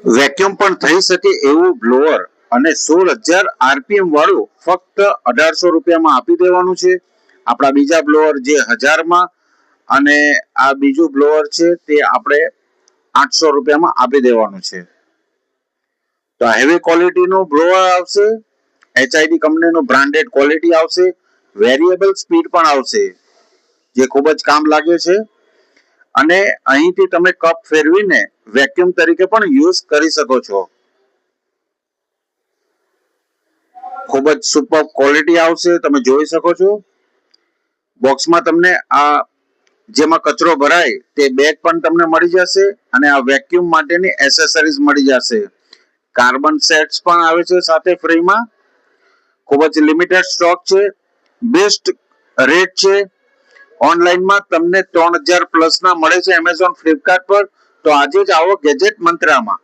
Vacuum પણ થઈ શકે એવું બ્લોઅર અને 16,000 આરપીએમ વાળું ફક્ત 1800 રૂપિયામાં આપી દેવાનું છે. આપણા બીજા બ્લોઅર જે 1000માં અને આ બીજું બ્લોઅર છે તે આપણે 800 રૂપિયામાં આપી દેવાનું છે. તો હેવી ક્વોલિટીનું બ્લોઅર આવશે, HID કંપનીનું બ્રાન્ડેડ ક્વોલિટી આવશે, વેરિયેબલ સ્પીડ પણ આવશે જે ખૂબ જ કામ લાગે છે. અને અહીંથી તમે કપ ફેરવીને વેક્યુમ તરીકે પણ યુઝ કરી શકો છો. ખૂબ જ સુપર ક્વોલિટી આવશે, તમે જોઈ શકો છો. બોક્સમાં તમને આ જેમાં કચરો ભરાય તે બેગ પણ તમને મળી જશે અને આ વેક્યુમ માટેની એસેસરીઝ મળી જશે. કાર્બન સેટ્સ પણ આવે છે સાથે ફ્રીમાં. ખૂબ જ લિમિટેડ સ્ટોક છે, બેસ્ટ રેટ છે. ઓનલાઈનમાં તમને 3000 પ્લસ ના મળે છે એમેઝોન ફ્લિપકાર્ટ પર. તો આજે જ આવો ગેજેટ મંત્રામાં.